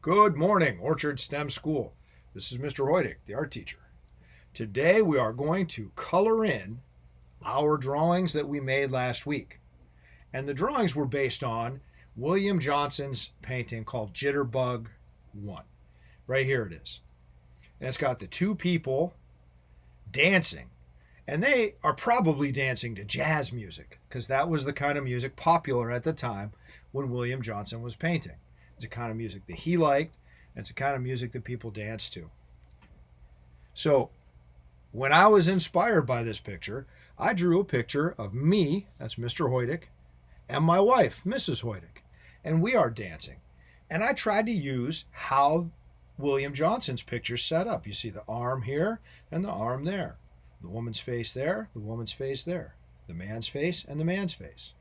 Good morning, Orchard STEM School. This is Mr. Hoydick, the art teacher. Today we are going to color in our drawings that we made last week. And the drawings were based on William Johnson's painting called Jitterbug 1. Right here it is. And it's got the two people dancing. And they are probably dancing to jazz music because that was the kind of music popular at the time when William Johnson was painting. It's the kind of music that he liked, and it's the kind of music that people danced to. So when I was inspired by this picture, I drew a picture of me, that's Mr. Hoydick, and my wife, Mrs. Hoydick, and we are dancing. And I tried to use how William Johnson's picture's set up. You see the arm here and the arm there. The woman's face there, the woman's face there. The man's face and the man's face.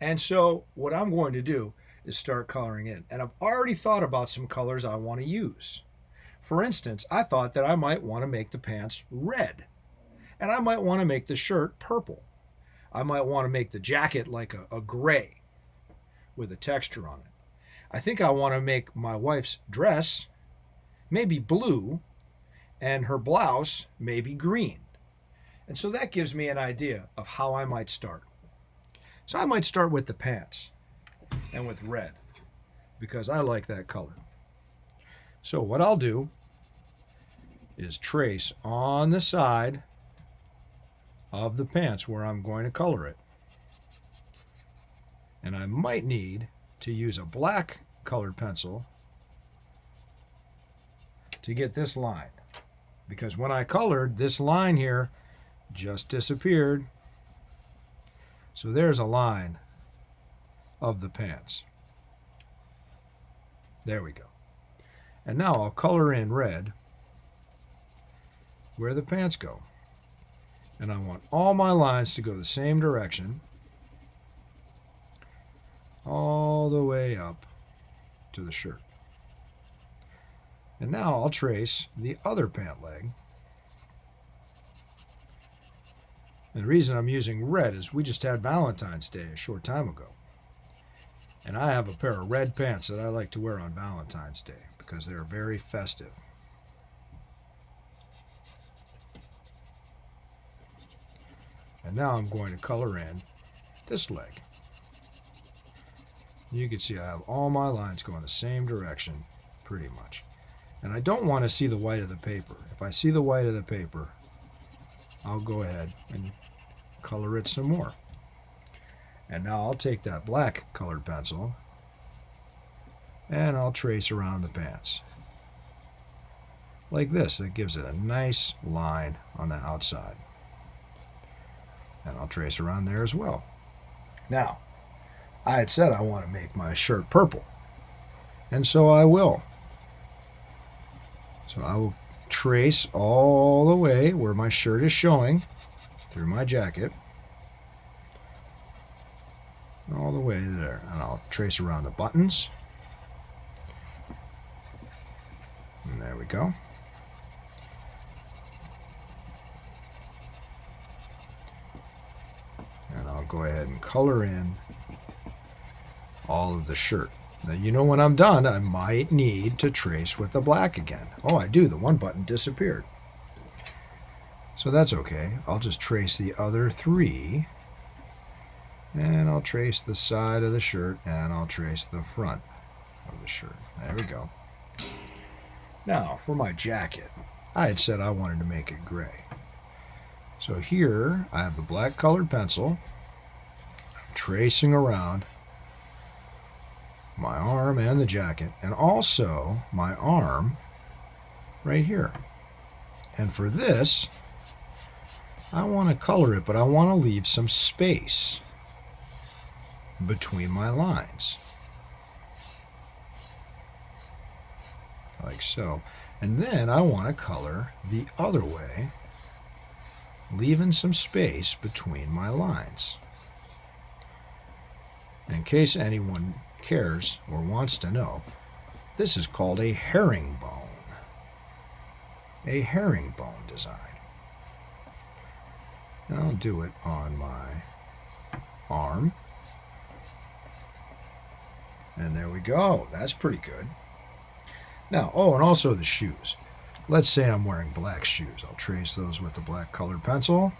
And so what I'm going to do is start coloring in. And I've already thought about some colors I want to use. For instance, I thought that I might want to make the pants red. And I might want to make the shirt purple. I might want to make the jacket like a gray with a texture on it. I think I want to make my wife's dress maybe blue and her blouse maybe green. And so that gives me an idea of how I might start. So I might start with the pants and with red because I like that color. So what I'll do is trace on the side of the pants where I'm going to color it. And I might need to use a black colored pencil to get this line. Because when I colored, this line here just disappeared. So there's a line of the pants. There we go. And now I'll color in red where the pants go. And I want all my lines to go the same direction all the way up to the shirt. And now I'll trace the other pant leg. And the reason I'm using red is we just had Valentine's Day a short time ago. And I have a pair of red pants that I like to wear on Valentine's Day because they're very festive. And now I'm going to color in this leg. You can see I have all my lines going the same direction pretty much. And I don't want to see the white of the paper. If I see the white of the paper, I'll go ahead and color it some more. And now I'll take that black colored pencil and I'll trace around the pants. Like this, that gives it a nice line on the outside. And I'll trace around there as well. Now, I had said I want to make my shirt purple. And so I will. So I will trace all the way where my shirt is showing through my jacket. All the way there. And I'll trace around the buttons. And there we go. And I'll go ahead and color in all of the shirt. Now, you know, when I'm done, I might need to trace with the black again. Oh, I do. The one button disappeared. So that's okay. I'll just trace the other three. And I'll trace the side of the shirt, and I'll trace the front of the shirt. There we go. Now, for my jacket, I had said I wanted to make it gray. So here, I have the black colored pencil. I'm tracing around my arm and the jacket, and also my arm right here. And for this, I want to color it, but I want to leave some space between my lines. Like so. And then I want to color the other way, leaving some space between my lines. In case anyone cares or wants to know, this is called a herringbone. A herringbone design. And I'll do it on my arm. And there we go. That's pretty good. Now, oh, and also the shoes. Let's say I'm wearing black shoes. I'll trace those with the black colored pencil.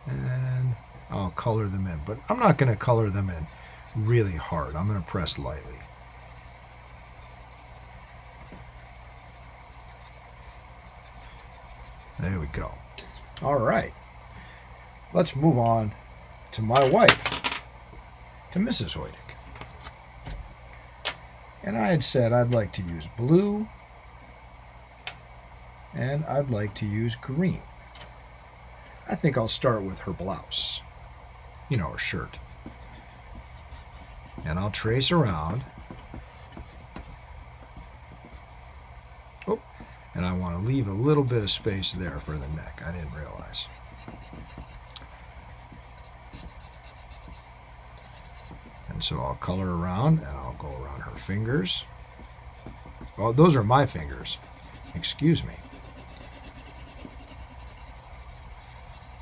And I'll color them in. But I'm not going to color them in really hard. I'm going to press lightly. There we go. All right. Let's move on to my wife, to Mrs. Hoydick. And I had said I'd like to use blue and I'd like to use green. I think I'll start with her blouse, her shirt. And I'll trace around. Oh, and I want to leave a little bit of space there for the neck. I didn't realize. And so I'll color around, and I'll go around her fingers. Oh, those are my fingers. Excuse me.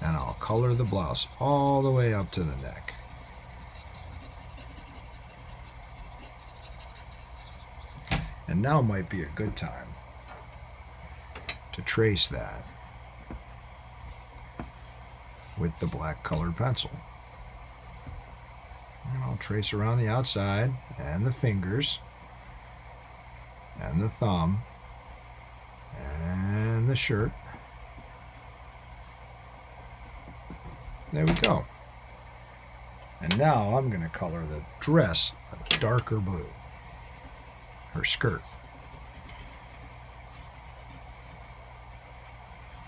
And I'll color the blouse all the way up to the neck. And now might be a good time to trace that with the black colored pencil. And I'll trace around the outside and the fingers and the thumb and the shirt. There we go. And now I'm going to color the dress a darker blue. Her skirt.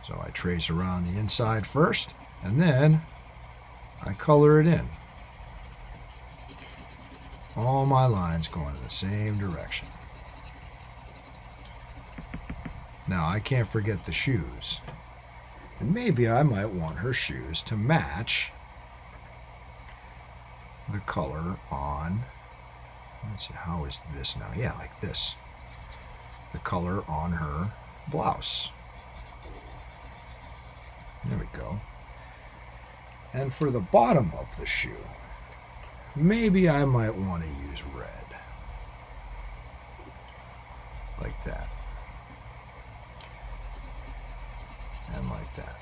So I trace around the inside first, and then I color it in. All my lines going in the same direction. Now I can't forget the shoes. And maybe I might want her shoes to match the color on, let's see, how is this now? Yeah, like this. The color on her blouse. There we go. And for the bottom of the shoe, maybe I might want to use red. Like that. And like that.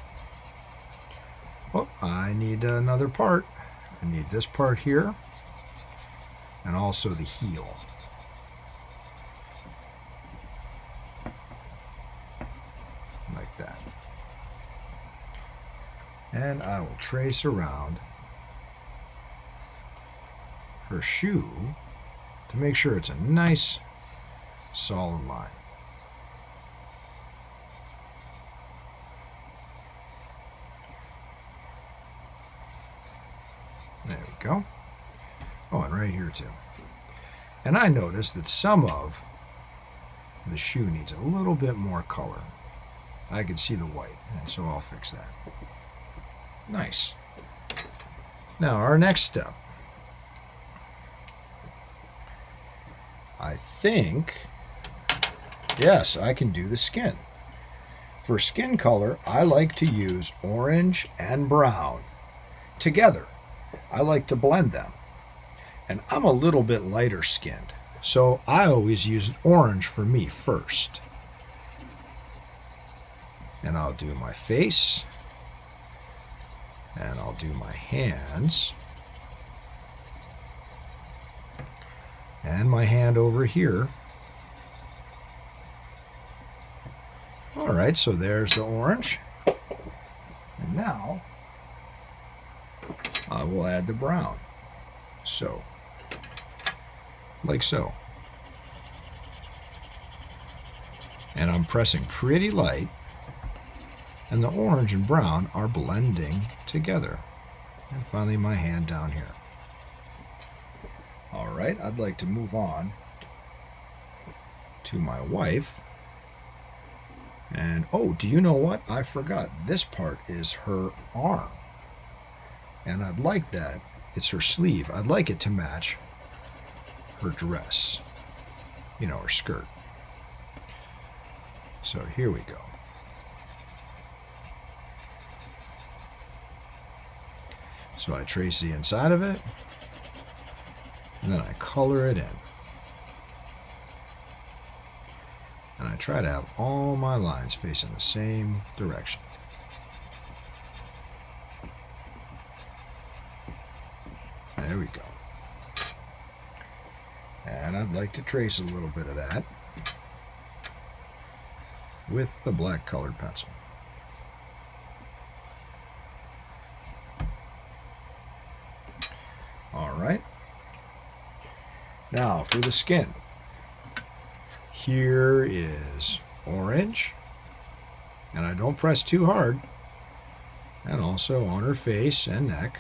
Oh, I need another part. I need this part here. And also the heel. Like that. And I will trace around her shoe to make sure it's a nice solid line. There we go. Oh, and right here too. And I noticed that some of the shoe needs a little bit more color. I could see the white, and so I'll fix that. Nice. Now our next step. I think, yes, I can do the skin. For skin color, I like to use orange and brown together. I like to blend them. And I'm a little bit lighter skinned, so I always use orange for me first. And I'll do my face, and I'll do my hands, and my hand over here. All right, so there's the orange. And now I will add the brown. So, like so. And I'm pressing pretty light, and the orange and brown are blending together. And finally my hand down here. All right, I'd like to move on to my wife. And oh, do you know what? I forgot. This part is her arm. And I'd like that. It's her sleeve. I'd like it to match her dress. Her skirt. So here we go. So I trace the inside of it, and then I color it in. I try to have all my lines facing the same direction. There we go. And I'd like to trace a little bit of that with the black colored pencil. All right. Now for the skin. Here is orange, and I don't press too hard, and also on her face and neck,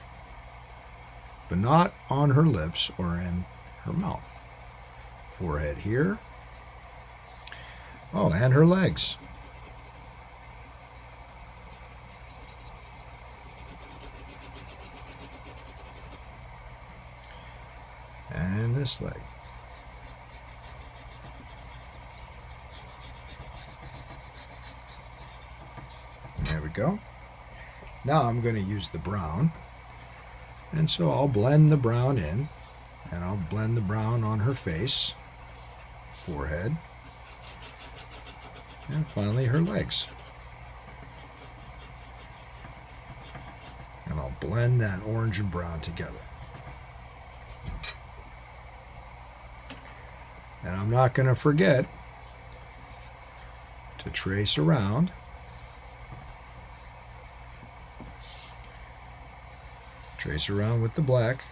but not on her lips or in her mouth. Forehead here. Oh, and her legs. And this leg. There we go. Now I'm going to use the brown. And so I'll blend the brown in. And I'll blend the brown on her face, forehead, and finally her legs. And I'll blend that orange and brown together. And I'm not going to forget to trace around. Trace around with the black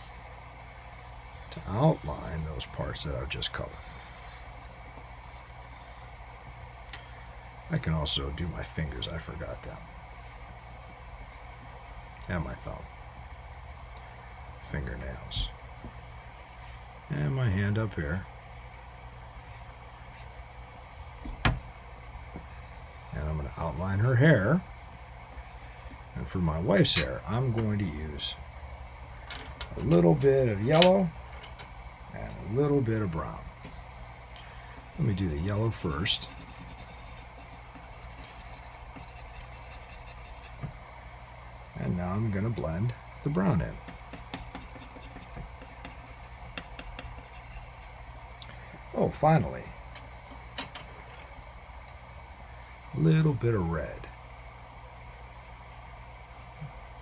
to outline those parts that I've just colored. I can also do my fingers, I forgot that. And my thumb. Fingernails. And my hand up here. And I'm going to outline her hair. And for my wife's hair, I'm going to use a little bit of yellow and a little bit of brown. Let me do the yellow first. And now I'm going to blend the brown in. Oh, finally, a little bit of red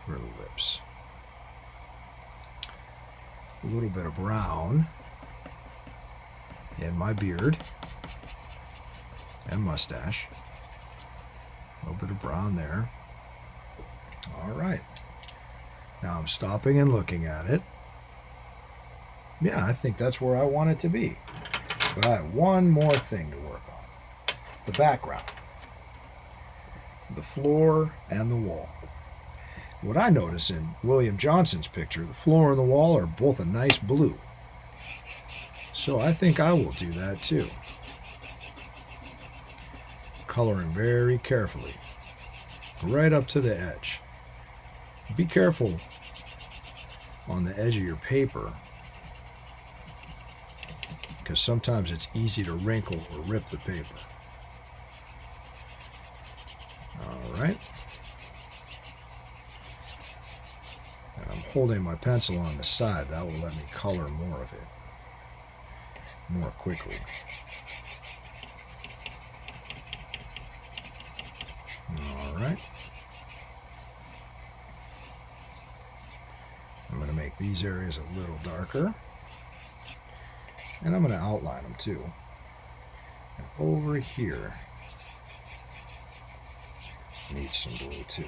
for the lips. A little bit of brown in my beard and mustache. A little bit of brown there. All right. Now I'm stopping and looking at it. Yeah, I think that's where I want it to be. But I have one more thing to work on. The background. The floor and the wall. What I notice in William Johnson's picture, the floor and the wall are both a nice blue. So I think I will do that too. Coloring very carefully, right up to the edge. Be careful on the edge of your paper, because sometimes it's easy to wrinkle or rip the paper. All right. And I'm holding my pencil on the side. That will let me color more of it more quickly. All right. I'm going to make these areas a little darker. And I'm going to outline them too. And over here needs some blue too.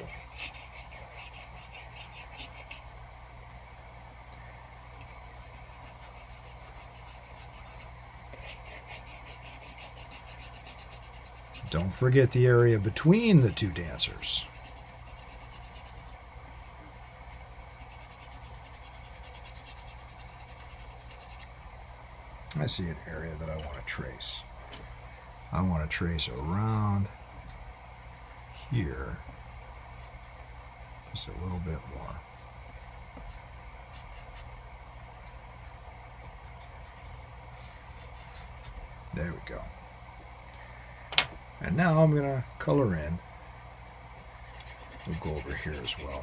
Don't forget the area between the two dancers. I see an area that I want to trace. I want to trace around here just a little bit more. There we go. And now I'm going to color in. We'll go over here as well.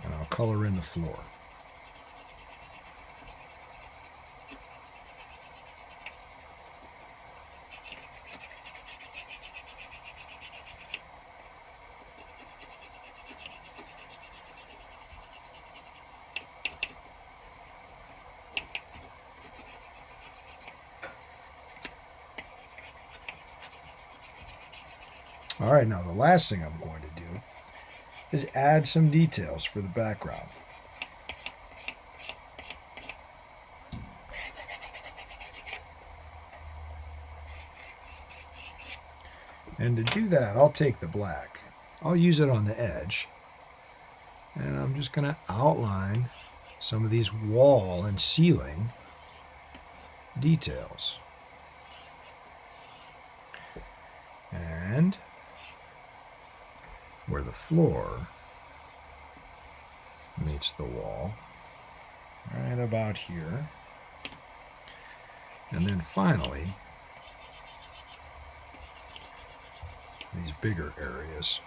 And I'll color in the floor. All right, now the last thing I'm going to do is add some details for the background. And to do that, I'll take the black. I'll use it on the edge. And I'm just going to outline some of these wall and ceiling details. And where the floor meets the wall, right about here. And then finally, these bigger areas.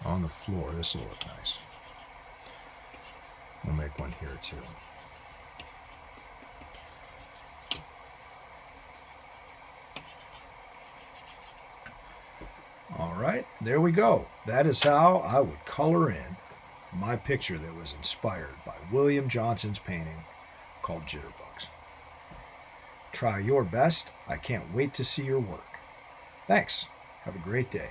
On the floor, this will look nice. We'll make one here too. All right, there we go. That is how I would color in my picture that was inspired by William Johnson's painting called Jitterbugs. Try your best. I can't wait to see your work. Thanks. Have a great day.